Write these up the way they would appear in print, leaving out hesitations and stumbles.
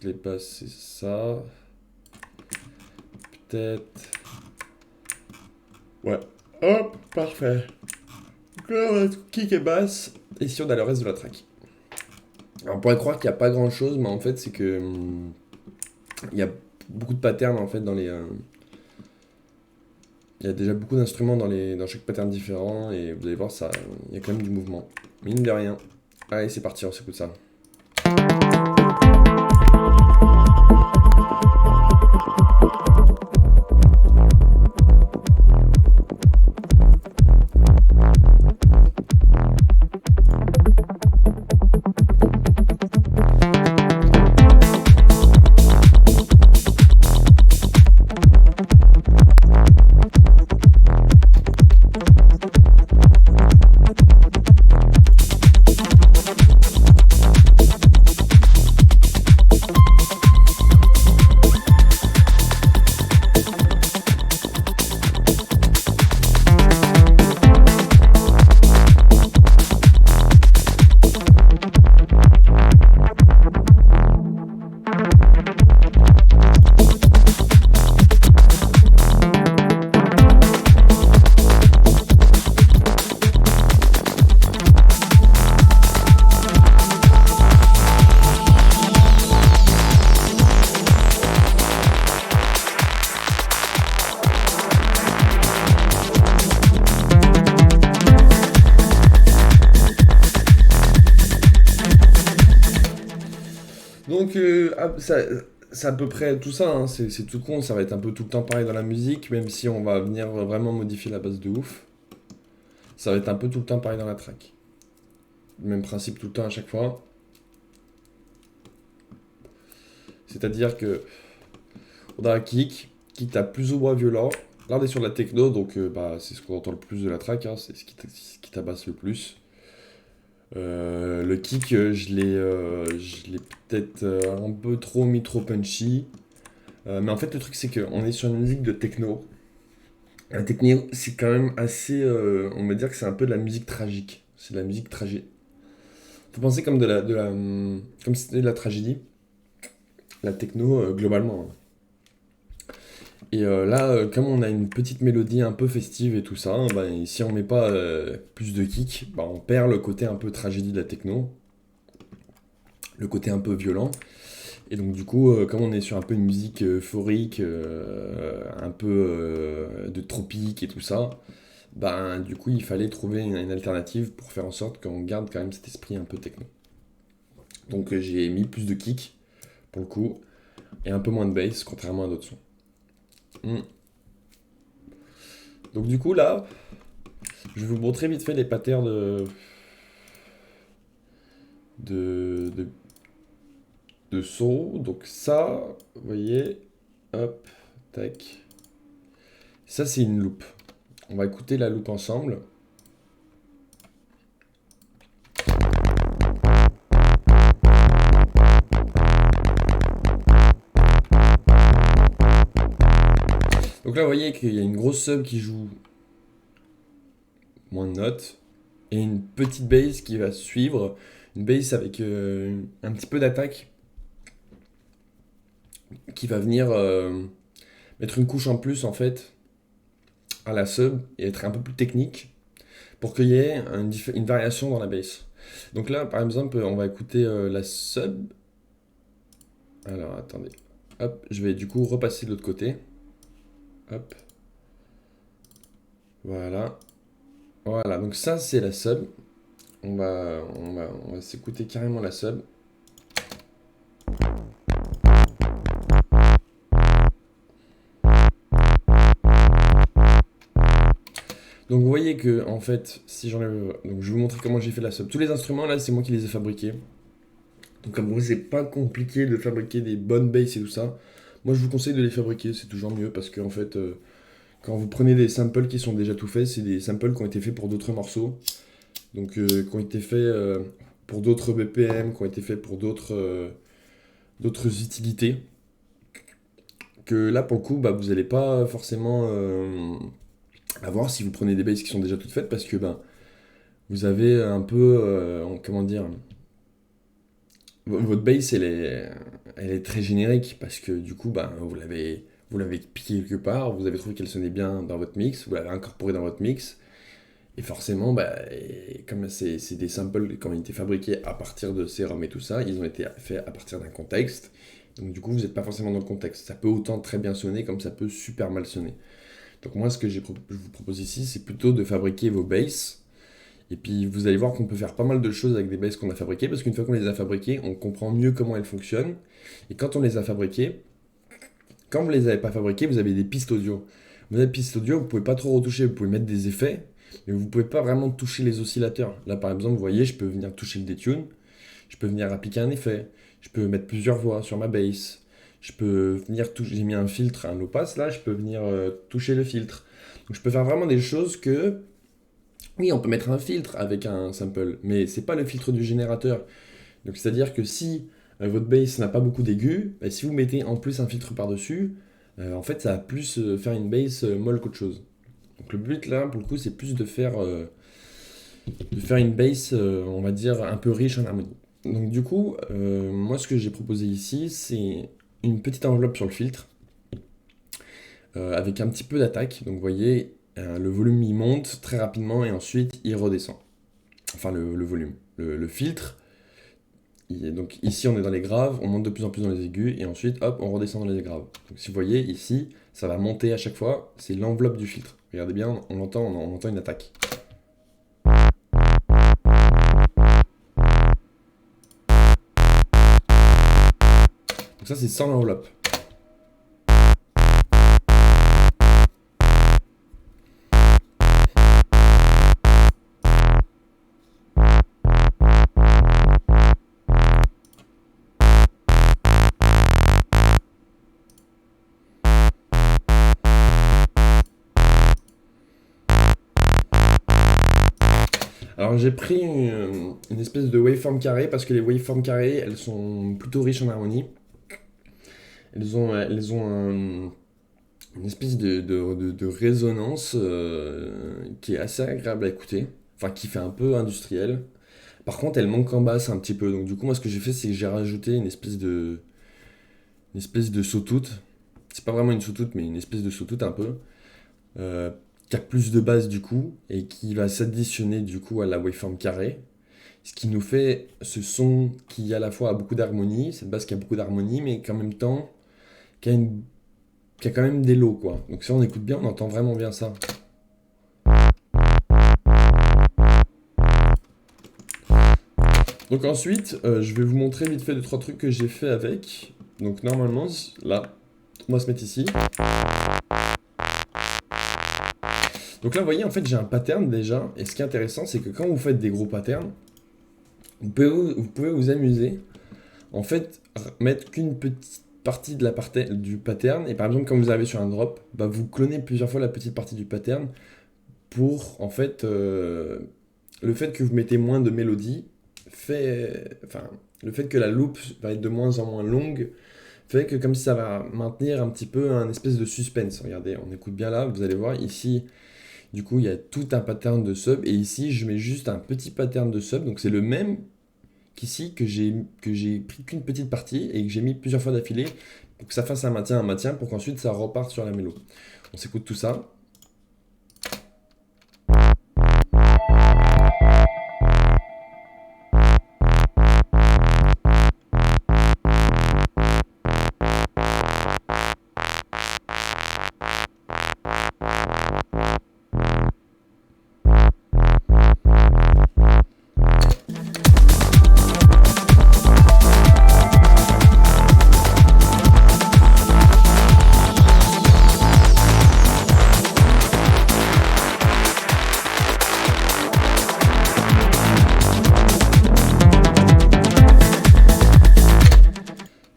les basses, c'est ça. Peut-être... Ouais. Hop, parfait. Donc là, on a kick et basse. Et si on a le reste de la track. Alors, on pourrait croire qu'il n'y a pas grand-chose, mais en fait, c'est que... il y a beaucoup de patterns, en fait, dans les... il y a déjà beaucoup d'instruments dans chaque pattern différent, et vous allez voir, ça, il y a quand même du mouvement. Mine de rien. Allez, c'est parti, on s'écoute ça. Donc, c'est à peu près tout ça, hein. C'est tout con, ça va être un peu tout le temps pareil dans la musique, même si on va venir vraiment modifier la base de ouf. Ça va être un peu tout le temps pareil dans la track. Même principe tout le temps à chaque fois. C'est-à-dire que on a un kick tape plus ou moins violent. Là, on est sur de la techno, donc bah, c'est ce qu'on entend le plus de la track, hein, c'est ce qui tabasse le plus. Le kick, je l'ai peut-être un peu trop mis trop punchy. Mais en fait, le truc, c'est qu'on est sur une musique de techno. La techno, c'est quand même assez. On va dire que c'est un peu de la musique tragique. C'est de la musique tragique. Faut penser comme comme si c'était de la tragédie. La techno, globalement, hein. Et là, comme on a une petite mélodie un peu festive et tout ça, hein, bah, et si on met pas plus de kick, bah, on perd le côté un peu tragédie de la techno, le côté un peu violent. Et donc du coup, comme on est sur un peu une musique euphorique, un peu de tropique et tout ça, ben du coup il fallait trouver une alternative pour faire en sorte qu'on garde quand même cet esprit un peu techno. Donc j'ai mis plus de kick pour le coup, et un peu moins de bass, contrairement à d'autres sons. Mm. Donc du coup là, je vais vous montrer vite fait les patterns de, de, de son. Donc ça, vous voyez, hop, tac. Ça c'est une loupe. On va écouter la loupe ensemble. Donc là, vous voyez qu'il y a une grosse sub qui joue moins de notes et une petite bass qui va suivre. Une bass avec un petit peu d'attaque qui va venir mettre une couche en plus en fait à la sub et être un peu plus technique pour qu'il y ait une variation dans la bass. Donc là, par exemple, on va écouter la sub. Alors attendez. Hop, je vais du coup repasser de l'autre côté. Hop. Voilà. Voilà, donc ça c'est la sub. On va s'écouter carrément la sub. Donc vous voyez que en fait, si j'enlève, donc je vais vous montrer comment j'ai fait la sub. Tous les instruments là, c'est moi qui les ai fabriqués. Donc comme vous, c'est pas compliqué de fabriquer des bonnes basses et tout ça. Moi, je vous conseille de les fabriquer, c'est toujours mieux parce que en fait, quand vous prenez des samples qui sont déjà tout faits, c'est des samples qui ont été faits pour d'autres morceaux, donc qui ont été faits pour d'autres BPM, qui ont été faits pour d'autres utilités. Que là, pour le coup, bah, vous n'allez pas forcément avoir si vous prenez des basses qui sont déjà toutes faites parce que bah, vous avez un peu, comment dire, votre base, elle est très générique parce que du coup, ben, vous l'avez piqué quelque part, vous avez trouvé qu'elle sonnait bien dans votre mix, vous l'avez incorporée dans votre mix, et forcément, bah, et comme c'est des samples qui ont été fabriqués à partir de sérum et tout ça, ils ont été faits à partir d'un contexte. Donc du coup, vous n'êtes pas forcément dans le contexte. Ça peut autant très bien sonner comme ça peut super mal sonner. Donc moi, ce que je vous propose ici, c'est plutôt de fabriquer vos basses. Et puis vous allez voir qu'on peut faire pas mal de choses avec des basses qu'on a fabriquées, parce qu'une fois qu'on les a fabriquées, on comprend mieux comment elles fonctionnent. Et quand on les a fabriquées, quand vous les avez pas fabriquées, vous avez des pistes audio. Vous avez des pistes audio, vous pouvez pas trop retoucher, vous pouvez mettre des effets, mais vous pouvez pas vraiment toucher les oscillateurs. Là par exemple, vous voyez, je peux venir toucher le detune, je peux venir appliquer un effet, je peux mettre plusieurs voix sur ma bass, je peux venir toucher, j'ai mis un filtre, un low pass là, je peux venir toucher le filtre. Donc je peux faire vraiment des choses que, oui, on peut mettre un filtre avec un sample, mais c'est pas le filtre du générateur. Donc c'est-à-dire que si votre bass n'a pas beaucoup d'aigus, bah, si vous mettez en plus un filtre par-dessus, en fait ça va plus faire une bass molle qu'autre chose. Donc le but là, pour le coup, c'est plus de faire une bass, on va dire, un peu riche en harmonie. Donc du coup, moi ce que j'ai proposé ici, c'est une petite enveloppe sur le filtre, avec un petit peu d'attaque. Donc vous voyez, le volume il monte très rapidement et ensuite il redescend. Enfin le volume. Le filtre, donc ici on est dans les graves, on monte de plus en plus dans les aigus et ensuite hop on redescend dans les graves. Donc si vous voyez ici, ça va monter à chaque fois, c'est l'enveloppe du filtre. Regardez bien, on entend une attaque. Donc ça c'est sans l'enveloppe. Alors j'ai pris une espèce de waveform carré parce que les waveforms carrées elles sont plutôt riches en harmonie. Elles ont une espèce de résonance qui est assez agréable à écouter, enfin qui fait un peu industriel. Par contre, elle manque en basse un petit peu, donc du coup, moi ce que j'ai fait, c'est que j'ai rajouté une espèce de sautoutte. C'est pas vraiment une sautoutte, mais une espèce de sautoutte un peu, euh, qui a plus de basse du coup, et qui va s'additionner du coup à la waveform carrée. Ce qui nous fait ce son qui à la fois a beaucoup d'harmonie, cette basse qui a beaucoup d'harmonie, mais qu'en même temps, qui a quand même des lows quoi. Donc si on écoute bien, on entend vraiment bien ça. Donc ensuite, je vais vous montrer vite fait 2 3 trucs que j'ai fait avec. Donc normalement, là, on va se mettre ici. Donc là, vous voyez, en fait, j'ai un pattern déjà. Et ce qui est intéressant, c'est que quand vous faites des gros patterns, vous pouvez vous amuser. En fait, mettre qu'une petite partie de du pattern. Et par exemple, quand vous arrivez sur un drop, bah, vous clonez plusieurs fois la petite partie du pattern pour, en fait, le fait que vous mettez moins de mélodie enfin, le fait que la loop va être de moins en moins longue fait que comme si ça va maintenir un petit peu un espèce de suspense. Regardez, on écoute bien là, vous allez voir ici, du coup, il y a tout un pattern de sub et ici, je mets juste un petit pattern de sub. Donc c'est le même qu'ici que j'ai pris qu'une petite partie et que j'ai mis plusieurs fois d'affilée pour que ça fasse un maintien pour qu'ensuite ça reparte sur la mélo. On s'écoute tout ça.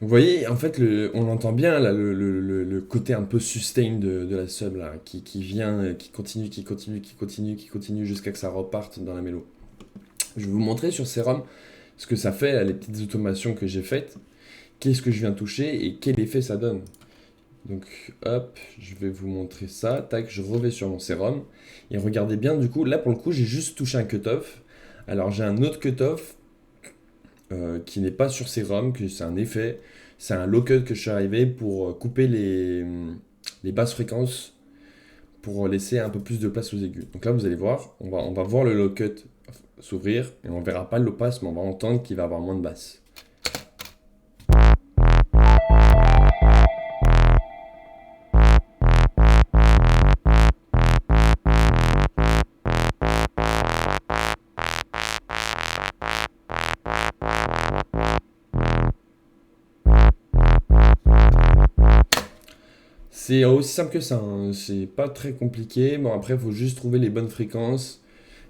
Vous voyez, en fait, on entend bien là, le côté un peu sustain de la sub là, qui vient, qui continue, qui continue, qui continue, qui continue jusqu'à que ça reparte dans la mélo. Je vais vous montrer sur Serum ce que ça fait, là, les petites automations que j'ai faites, qu'est-ce que je viens toucher et quel effet ça donne. Donc hop, je vais vous montrer ça. Tac, je reviens sur mon Serum. Et regardez bien, du coup, là pour le coup, j'ai juste touché un cutoff. Alors j'ai un autre cutoff qui n'est pas sur ces ROM, que c'est un effet. C'est un low-cut que je suis arrivé pour couper les basses fréquences pour laisser un peu plus de place aux aigus. Donc là, vous allez voir, on va voir le low-cut s'ouvrir et on verra pas le low pass, mais on va entendre qu'il va avoir moins de basses. C'est aussi simple que ça, hein. C'est pas très compliqué. Bon, après, il faut juste trouver les bonnes fréquences.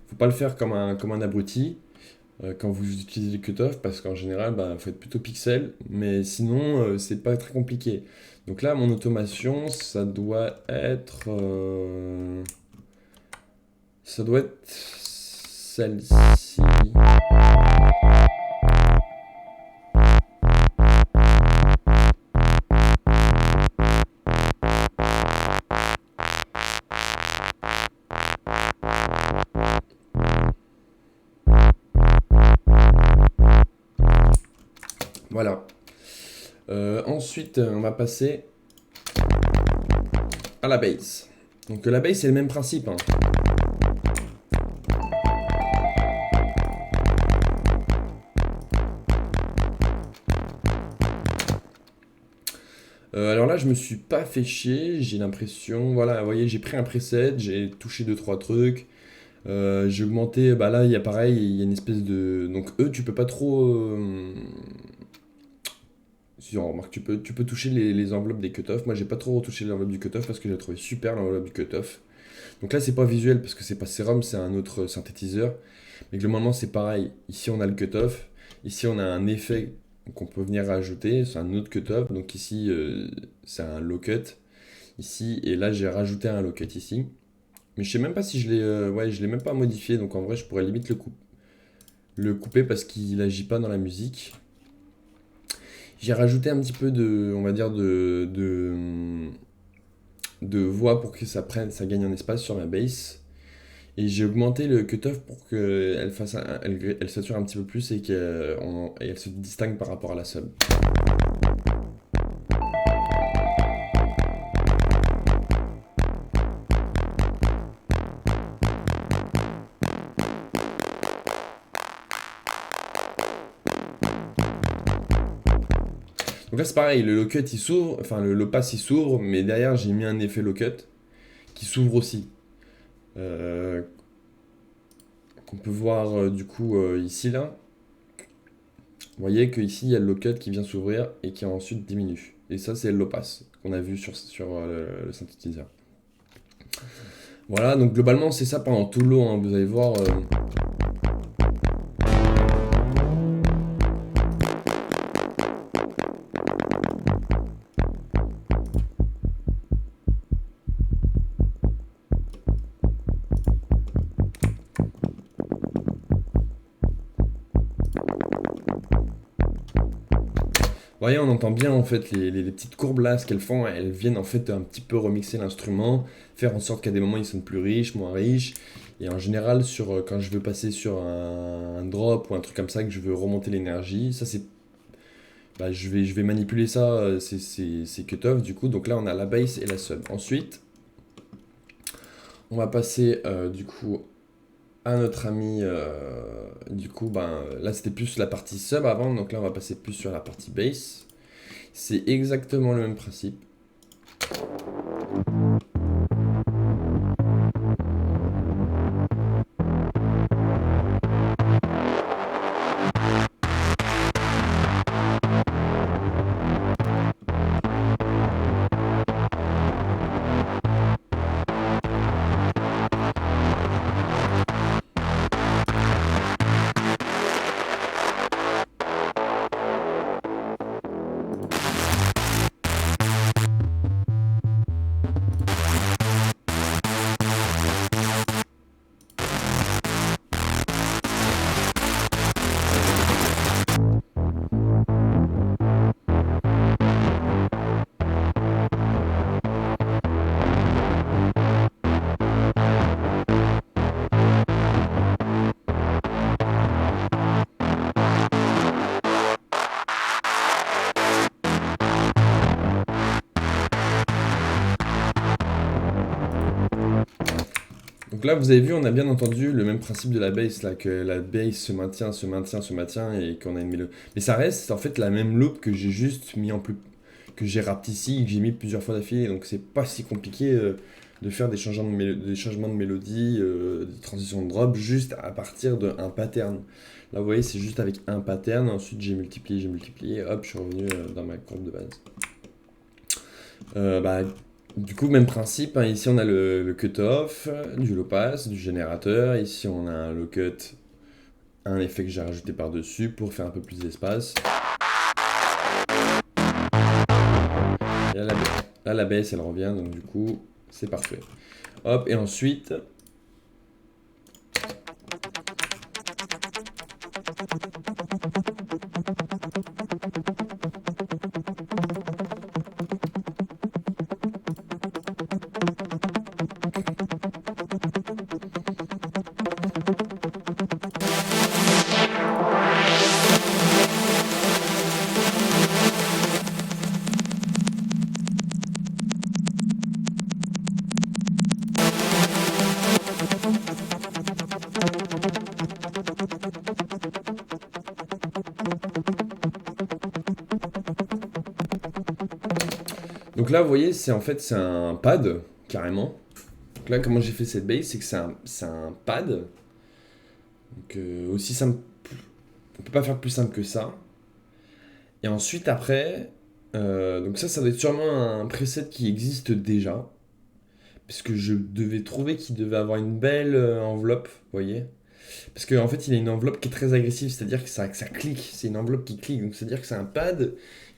Faut pas le faire comme un abruti quand vous utilisez le cutoff, parce qu'en général, bah, faut être plutôt pixel. Mais sinon, c'est pas très compliqué. Donc là, mon automation, ça doit être celle-ci. Voilà. Ensuite, on va passer à la bass. Donc la bass, c'est le même principe, hein. Alors là, je me suis pas fait chier, j'ai l'impression. Voilà, vous voyez, j'ai pris un preset, j'ai touché deux trois trucs. J'ai augmenté, bah là, il y a pareil, il y a une espèce de. Donc, tu peux pas trop. Si on remarque, tu peux toucher les enveloppes des cutoffs. Moi, j'ai pas trop retouché l'enveloppe du cutoff parce que j'ai trouvé super l'enveloppe du cutoff. Donc là, c'est pas visuel parce que c'est pas Serum, c'est un autre synthétiseur. Mais globalement, c'est pareil. Ici, on a le cutoff. Ici, on a un effet qu'on peut venir rajouter. C'est un autre cutoff. Donc ici, c'est un low cut. Ici, et là, j'ai rajouté un low cut ici. Mais je sais même pas si je l'ai. Ouais, je l'ai même pas modifié. Donc en vrai, je pourrais limite le couper parce qu'il agit pas dans la musique. J'ai rajouté un petit peu de, on va dire, de voix pour que ça gagne en espace sur ma bass. Et j'ai augmenté le cutoff pour qu'elle elle sature un petit peu plus et qu'elle se distingue par rapport à la sub. Donc là c'est pareil, le low cut il s'ouvre, enfin le low pass il s'ouvre, mais derrière j'ai mis un effet low cut qui s'ouvre aussi. Euh, qu'on peut voir du coup ici là. Vous voyez qu'ici il y a le low cut qui vient s'ouvrir et qui ensuite diminue. Et ça c'est le low pass qu'on a vu sur le synthétiseur. Voilà, donc globalement c'est ça pendant tout le lot, hein. Vous allez voir. Vous voyez, on entend bien en fait les petites courbes là, ce qu'elles font, elles viennent en fait un petit peu remixer l'instrument, faire en sorte qu'à des moments ils sonnent plus riches, moins riches. Et en général, quand je veux passer sur un drop ou un truc comme ça, que je veux remonter l'énergie, ça c'est. Bah, je vais manipuler ça, c'est cut-off du coup. Donc là on a la bass et la sub. Ensuite, on va passer du coup à notre ami. Du coup, ben, là c'était plus la partie sub avant, donc là on va passer plus sur la partie bass. C'est exactement le même principe. Donc là, vous avez vu, on a bien entendu le même principe de la bass, là, que la bass se maintient, se maintient, se maintient, et qu'on a une mélodie. Mais ça reste en fait la même loop que j'ai juste mis en plus, que j'ai rapetissé, que j'ai mis plusieurs fois d'affilée. Donc c'est pas si compliqué de faire des changements de mélodie, des transitions de drop, juste à partir d'un pattern. Là, vous voyez, c'est juste avec un pattern. Ensuite, j'ai multiplié, hop, je suis revenu dans ma courbe de base. Bah, du coup, même principe, hein. Ici, on a le cut-off, du low pass, du générateur. Ici, on a un low cut, un effet que j'ai rajouté par-dessus pour faire un peu plus d'espace. Et là, la baisse, elle revient, donc du coup, c'est parfait. Hop, et ensuite... Donc là, vous voyez, c'est un pad, carrément. Donc là, comment j'ai fait cette bass, c'est que c'est un pad. Donc aussi simple, on peut pas faire plus simple que ça. Et ensuite, après, donc ça doit être sûrement un preset qui existe déjà. Parce que je devais trouver qu'il devait avoir une belle enveloppe, vous voyez. Parce qu'en fait, il a une enveloppe qui est très agressive, c'est-à-dire que ça clique, c'est une enveloppe qui clique. Donc c'est-à-dire que c'est un pad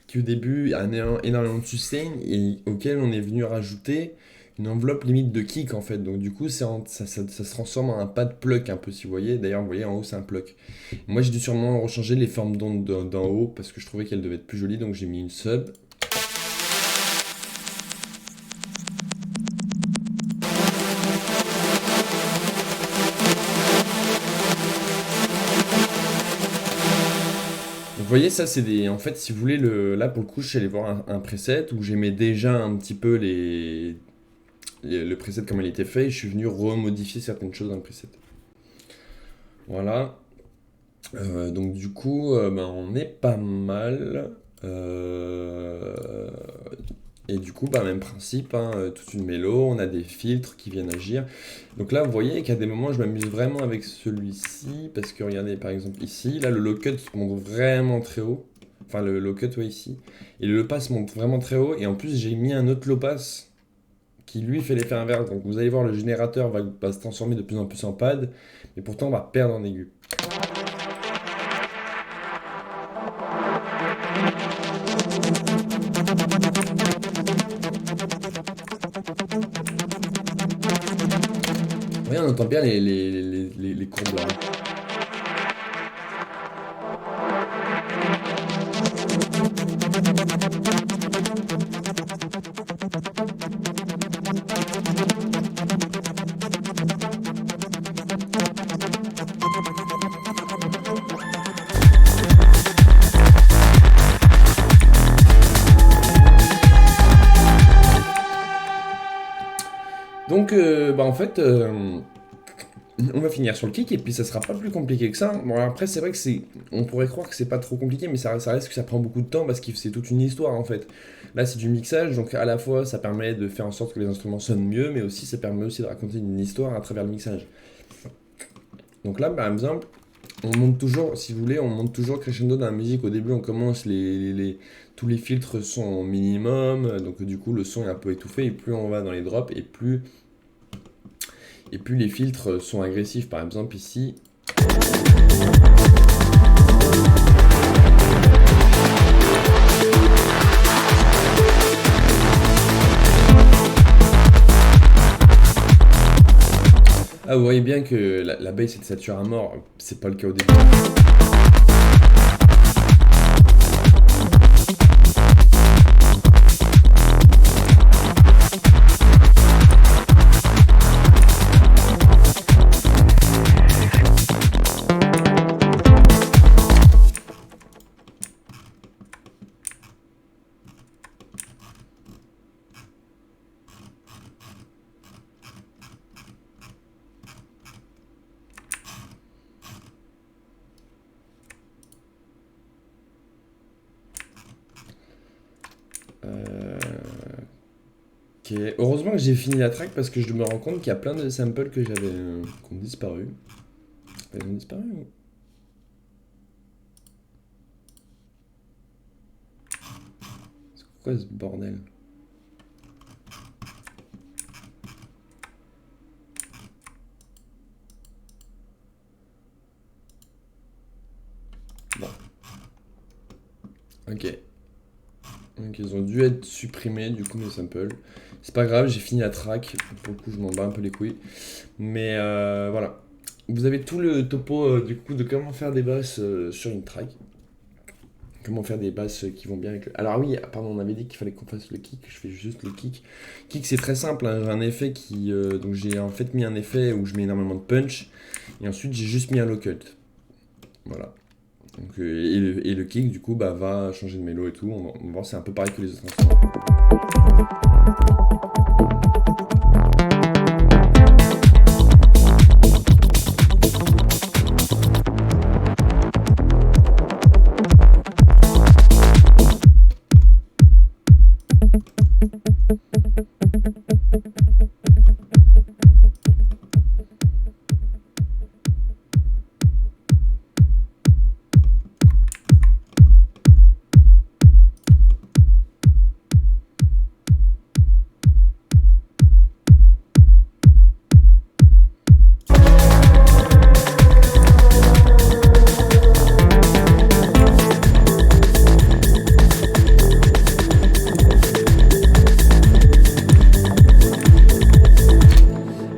qui au début a énormément de sustain et auquel on est venu rajouter une enveloppe limite de kick en fait. Donc du coup, ça se transforme en un pad pluck un peu si vous voyez. D'ailleurs, vous voyez en haut, c'est un pluck. Moi, j'ai dû sûrement rechanger les formes d'onde d'en haut parce que je trouvais qu'elles devaient être plus jolies, donc j'ai mis une sub. Vous voyez, ça c'est des. En fait, si vous voulez, là pour le coup, je suis allé voir un preset où j'aimais déjà un petit peu le preset comme il était fait et je suis venu remodifier certaines choses dans le preset. Voilà. Donc du coup, ben, on est pas mal. Et du coup, bah, même principe, hein, toute une mélo, on a des filtres qui viennent agir. Donc là, vous voyez qu'à des moments, je m'amuse vraiment avec celui-ci, parce que regardez, par exemple ici, là, le low cut monte vraiment très haut. Enfin, le low cut, ouais, ici. Et le low pass monte vraiment très haut, et en plus, j'ai mis un autre low pass qui, lui, fait l'effet inverse. Donc vous allez voir, le générateur va se transformer de plus en plus en pad, mais pourtant, on va perdre en aigu. Vous voyez, on entend bien les courbes là. Donc, bah en fait, on va finir sur le kick et puis ça sera pas plus compliqué que ça. Bon, après, c'est vrai que on pourrait croire que c'est pas trop compliqué, mais ça reste que ça prend beaucoup de temps parce que c'est toute une histoire en fait. Là, c'est du mixage, donc à la fois ça permet de faire en sorte que les instruments sonnent mieux, mais aussi ça permet aussi de raconter une histoire à travers le mixage. Donc là, par exemple, on monte toujours, si vous voulez, on monte toujours crescendo dans la musique. Au début, on commence tous les filtres sont au minimum, donc du coup, le son est un peu étouffé. Et plus on va dans les drops, et plus les filtres sont agressifs. Par exemple, ici. Ah, vous voyez bien que la bass elle sature à mort. C'est pas le cas au début. Euh, Ok. Heureusement que j'ai fini la track parce que je me rends compte qu'il y a plein de samples que j'avais qui ont disparu. Ils ont disparu ou- C'est quoi ce bordel? Bon, ok. Donc ils ont dû être supprimés du coup mes samples. C'est pas grave, j'ai fini la track. Pour le coup, je m'en bats un peu les couilles. Mais voilà. Vous avez tout le topo du coup de comment faire des basses sur une track. Comment faire des basses qui vont bien avec le... Alors oui, pardon, on avait dit qu'il fallait qu'on fasse le kick. Je fais juste le kick. Kick, c'est très simple, hein. J'ai un effet qui... donc j'ai en fait mis un effet où je mets énormément de punch. Et ensuite, j'ai juste mis un low cut. Voilà. Donc, et le kick, du coup, bah, va changer de mélo et tout. On va voir, c'est un peu pareil que les autres instruments.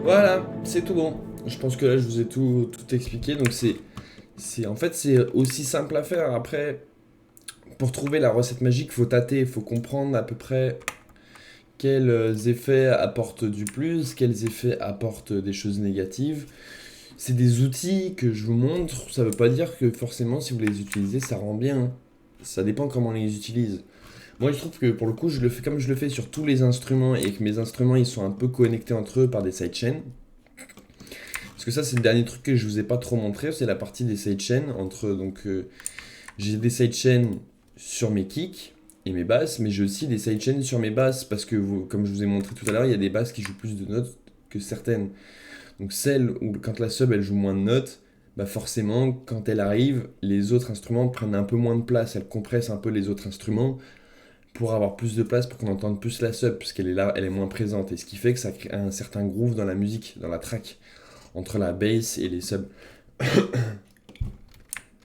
Voilà, c'est tout bon. Je pense que là, je vous ai tout expliqué. Donc, en fait, c'est aussi simple à faire. Après, pour trouver la recette magique, faut tâter, il faut comprendre à peu près quels effets apportent du plus, quels effets apportent des choses négatives. C'est des outils que je vous montre. Ça veut pas dire que forcément, si vous les utilisez, ça rend bien. Ça dépend comment on les utilise. Moi, je trouve que pour le coup, je le fais comme je le fais sur tous les instruments et que mes instruments ils sont un peu connectés entre eux par des sidechains. Parce que ça, c'est le dernier truc que je vous ai pas trop montré, c'est la partie des sidechains. J'ai des sidechains sur mes kicks et mes basses, mais j'ai aussi des sidechains sur mes basses parce que, comme je vous ai montré tout à l'heure, il y a des basses qui jouent plus de notes que certaines. Donc celle où quand la sub elle joue moins de notes, bah forcément quand elle arrive, les autres instruments prennent un peu moins de place, elle compresse un peu les autres instruments pour avoir plus de place pour qu'on entende plus la sub parce qu'elle est là, elle est moins présente et ce qui fait que ça crée un certain groove dans la musique, dans la track entre la bass et les subs.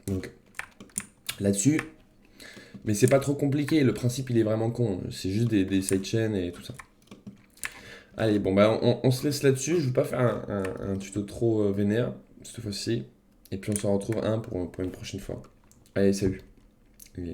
Donc là-dessus, mais c'est pas trop compliqué, le principe il est vraiment con, c'est juste des sidechains et tout ça. Allez, bon bah on se laisse là-dessus, je vais pas faire un tuto trop vénère cette fois-ci. Et puis on s'en retrouve un pour une prochaine fois. Allez, salut. Ok.